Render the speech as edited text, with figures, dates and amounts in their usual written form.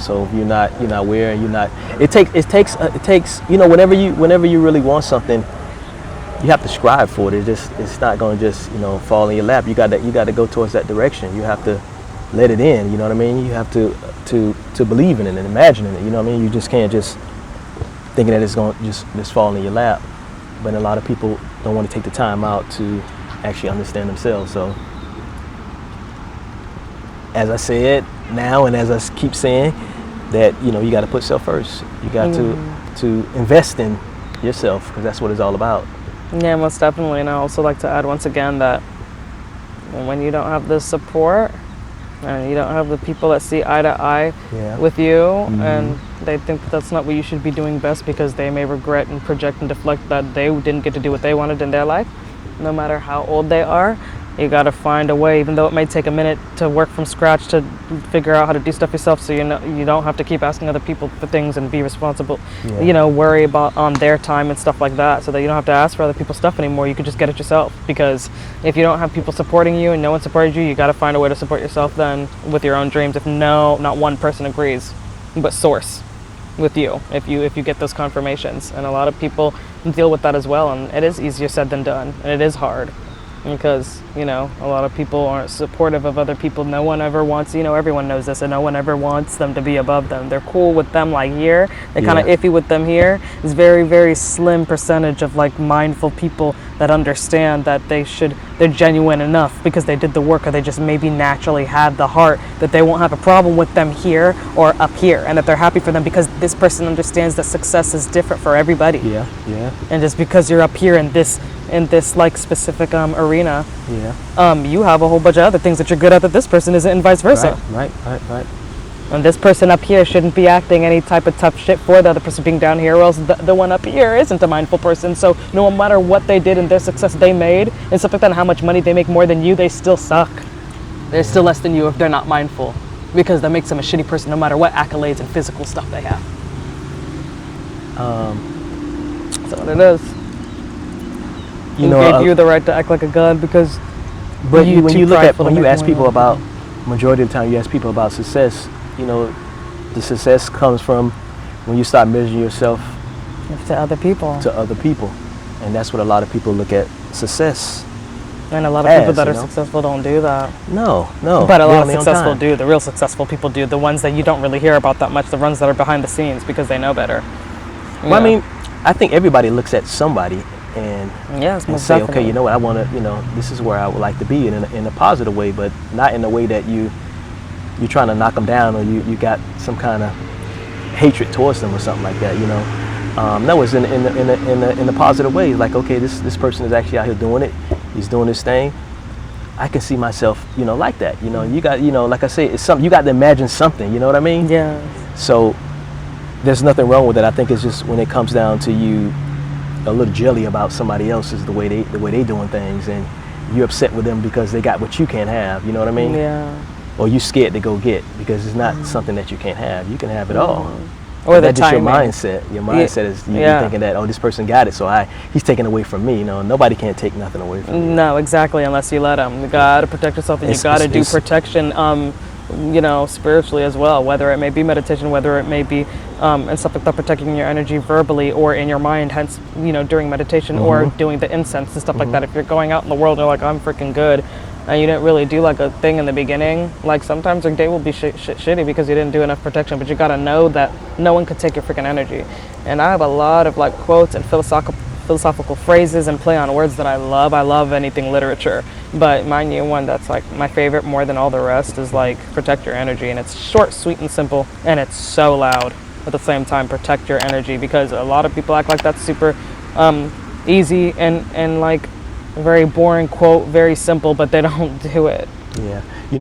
So if you're not aware, and you're not, it takes whenever you really want something, you have to strive for it. It's not going to just fall in your lap. You got to go towards that direction. You have to let it in. You know what I mean? You have to believe in it and imagine it. You know what I mean? You just can't just thinking that it's going to just fall in your lap. But a lot of people don't want to take the time out to actually understand themselves. So as I said now, and as I keep saying, that you got to put self first. You got to invest in yourself, because that's what it's all about. Yeah, most definitely. And I also like to add once again that when you don't have the support and you don't have the people that see eye to eye with you, and they think that's not what you should be doing best, because they may regret and project and deflect that they didn't get to do what they wanted in their life, no matter how old they are. You got to find a way, even though it may take a minute to work from scratch to figure out how to do stuff yourself, so you don't have to keep asking other people for things and be responsible, worry about on their time and stuff like that, so that you don't have to ask for other people's stuff anymore. You can just get it yourself, because if you don't have people supporting you and no one supported you got to find a way to support yourself then with your own dreams, if not one person agrees, but source with you, if you get those confirmations. And a lot of people deal with that as well, and it is easier said than done, and it is hard, because a lot of people aren't supportive of other people. No one ever wants, everyone knows this, and no one ever wants them to be above them. They're cool with them like here, they're kind of iffy with them here. It's very, very slim percentage of like mindful people that understand that they're genuine enough because they did the work, or they just maybe naturally have the heart that they won't have a problem with them here or up here, and that they're happy for them because this person understands that success is different for everybody. And just because you're up here in this like specific arena, you have a whole bunch of other things that you're good at that this person isn't, and vice versa. Right. And this person up here shouldn't be acting any type of tough shit for the other person being down here, or else the one up here isn't a mindful person. So no matter what they did and their success they made and stuff like that, and how much money they make more than you, they still suck. They're still less than you if they're not mindful, because that makes them a shitty person no matter what accolades and physical stuff they have. That's what it is. Who gave you the right to act like a god? Because when you ask people about, majority of the time you ask people about success, the success comes from when you start measuring yourself to other people, and that's what a lot of people look at success. And a lot of people that are successful don't do that. No. But a lot of successful do. The real successful people do. The ones that you don't really hear about that much. The ones that are behind the scenes because they know better. Well, I mean, I think everybody looks at somebody and say, okay, you know what, I want to, this is where I would like to be in a positive way, but not in a way that you're trying to knock them down, or you got some kind of hatred towards them or something like that. No, it's in a positive way. Like, okay, this person is actually out here doing it. He's doing this thing. I can see myself, like that. You got, like I say, it's something you got to imagine something. You know what I mean? Yeah. So there's nothing wrong with it. I think it's just when it comes down to you a little jelly about somebody else's the way they doing things, and you're upset with them because they got what you can't have. You know what I mean? Yeah. Or you scared to go get, because it's not something that you can't have. You can have it all. Or that's just your mindset. Your mindset is you're thinking that, oh, this person got it, so he's taking away from me. Nobody can take nothing away from you. No, exactly, unless you let them. You gotta protect yourself, and you gotta do protection. Spiritually as well, whether it may be meditation, whether it may be and stuff like that, protecting your energy verbally or in your mind, hence during meditation, or doing the incense and stuff like that. If you're going out in the world and you're like, I'm freaking good, and you didn't really do like a thing in the beginning, like sometimes your day will be shitty because you didn't do enough protection. But you gotta know that no one can take your freaking energy. And I have a lot of like quotes and philosophical phrases and play on words that I love. I love anything literature, but my new one that's like my favorite more than all the rest is like protect your energy. And it's short, sweet, and simple, and it's so loud at the same time. Protect your energy, because a lot of people act like that's super easy and like very boring quote, very simple, but they don't do it. Yeah.